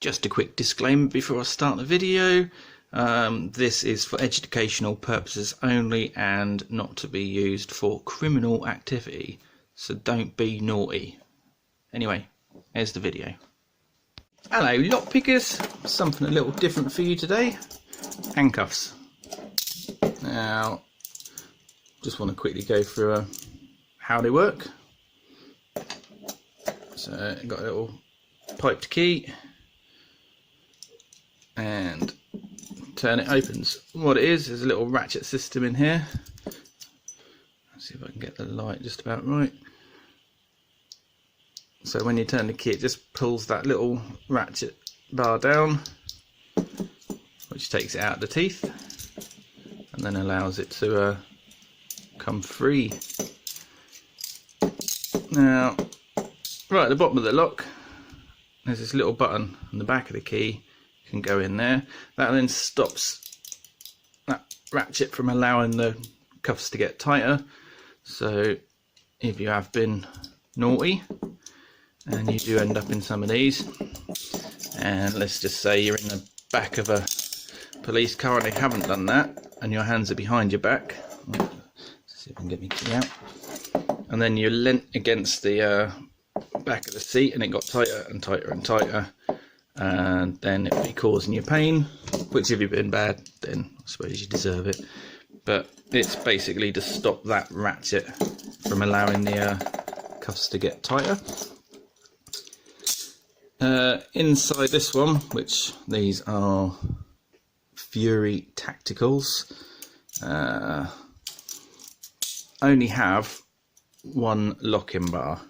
Just a quick disclaimer before I start the video. This is for educational purposes only and not to be used for criminal activity, so don't be naughty. Anyway, here's the video. Hello lockpickers, something a little different for you today. Handcuffs. Now, just want to quickly go through how they work. So, I've got a little piped key and turn it opens. What it is a little ratchet system in here. Let's see if I can get the light just about right. So when you turn the key, it just pulls that little ratchet bar down, which takes it out of the teeth and then allows it to come free. Now, right at the bottom of the lock, there's this little button on the back of the key. Can go in there. That then stops that ratchet from allowing the cuffs to get tighter. So if you have been naughty and you do end up in some of these, and let's just say you're in the back of a police car and they haven't done that and your hands are behind your back, let's see if I can get my key out, and then you're leant against the back of the seat and it got tighter and tighter and tighter, and then it'll be causing you pain, which if you've been bad then I suppose you deserve it, but it's basically to stop that ratchet from allowing the cuffs to get tighter. Inside this one, which these are Fury Tacticals, only have one locking bar,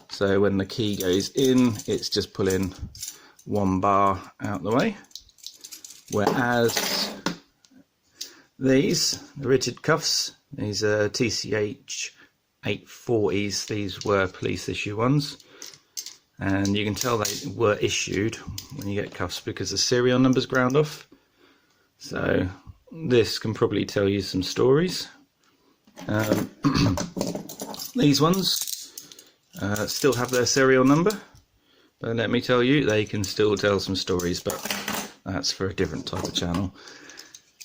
so when the key goes in it's just pulling one bar out the way, whereas these, the rigid cuffs, these are TCH 840s, these were police issue ones, and you can tell they were issued when you get cuffs because the serial number's ground off. So this can probably tell you some stories. These ones still have their serial number, but let me tell you, they can still tell some stories, but that's for a different type of channel.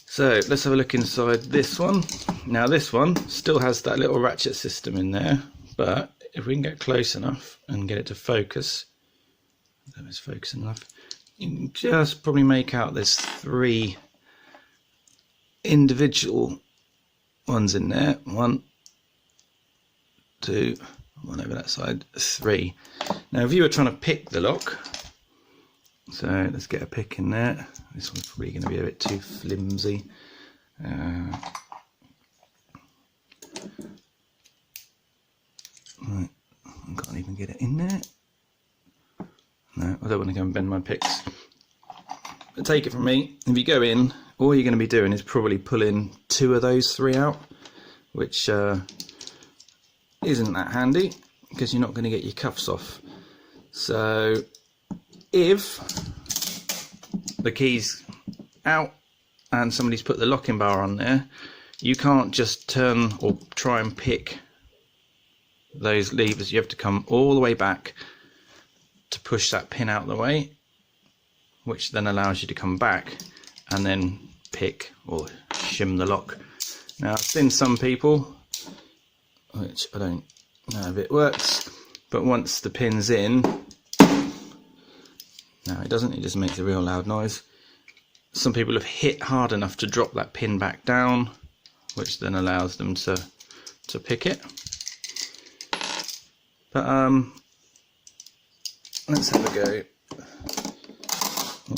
So let's have a look inside this one. Now this one still has that little ratchet system in there, but if we can get close enough and get it to focus, I don't know if it's focusing enough, you can just probably make out there's 3 individual ones in there. 1, 2, one over that side, 3. Now if you were trying to pick the lock, so let's get a pick in there. This one's probably going to be a bit too flimsy. Right. I can't even get it in there. No, I don't want to go and bend my picks. But take it from me, if you go in, all you're going to be doing is probably pulling 2 of those 3 out, which isn't that handy because you're not going to get your cuffs off. So if the key's out and somebody's put the locking bar on there, you can't just turn or try and pick those levers. You have to come all the way back to push that pin out of the way, which then allows you to come back and then pick or shim the lock. Now I've seen some people, which I don't know if it works, but once the pin's in, no it doesn't, it just makes a real loud noise. Some people have hit hard enough to drop that pin back down, which then allows them to pick it. But let's have a go.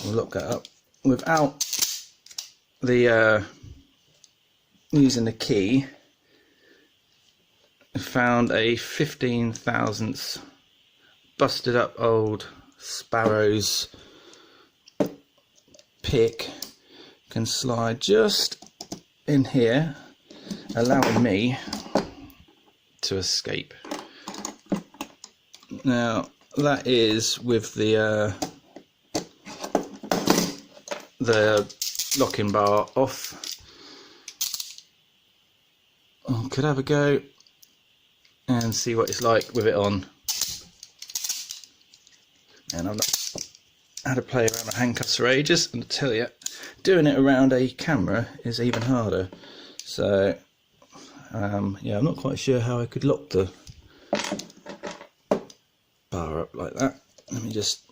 We'll lock that up without the using the key. I found a 15 thousandths busted up old Sparrows pick, can slide just in here, allowing me to escape. Now that is with the locking bar off. I could have a go and see what it's like with it on. And I'm not had to play around with handcuffs for ages, and I tell you, doing it around a camera is even harder. So yeah, I'm not quite sure how I could lock the bar up like that. Let me just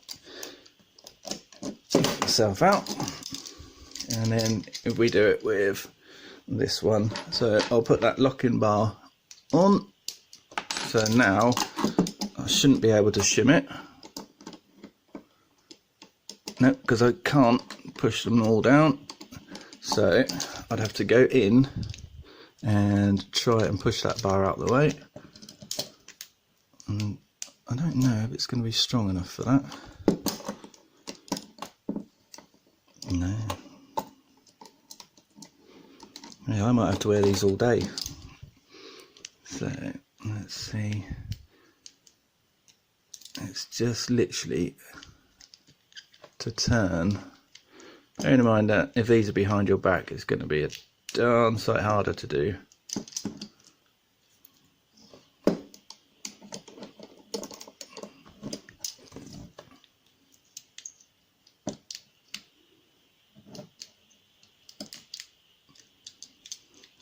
get myself out, and then if we do it with this one, so I'll put that locking bar on. So now I shouldn't be able to shim it. No, because I can't push them all down. So I'd have to go in and try and push that bar out the way. And I don't know if it's going to be strong enough for that. No. Yeah, I might have to wear these all day. So let's see. It's just literally to turn. Bearing in mind that if these are behind your back, it's going to be a darn sight harder to do. I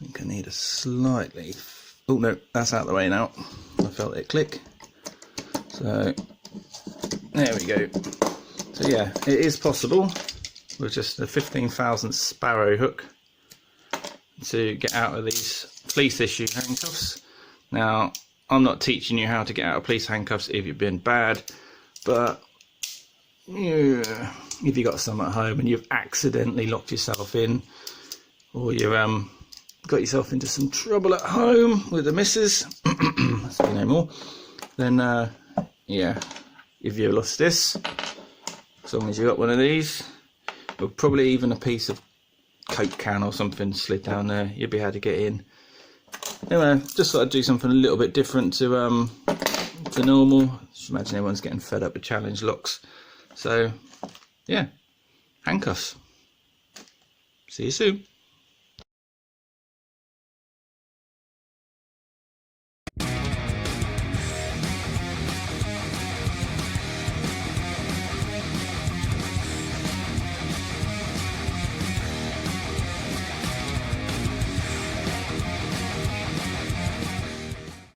think I need a slightly... Oh no, that's out of the way now. I felt it click. So there we go. So yeah, it is possible with just a 15,000 sparrow hook to get out of these police issue handcuffs. Now, I'm not teaching you how to get out of police handcuffs if you've been bad, but yeah, if you've got some at home and you've accidentally locked yourself in, or you got yourself into some trouble at home with the missus, say no more, then yeah, if you lost this, as long as you got one of these, or probably even a piece of Coke can or something slid down there, you'll be able to get in. Anyway, just thought I'd do something a little bit different to normal. Just imagine everyone's getting fed up with challenge locks. So yeah, handcuffs. See you soon.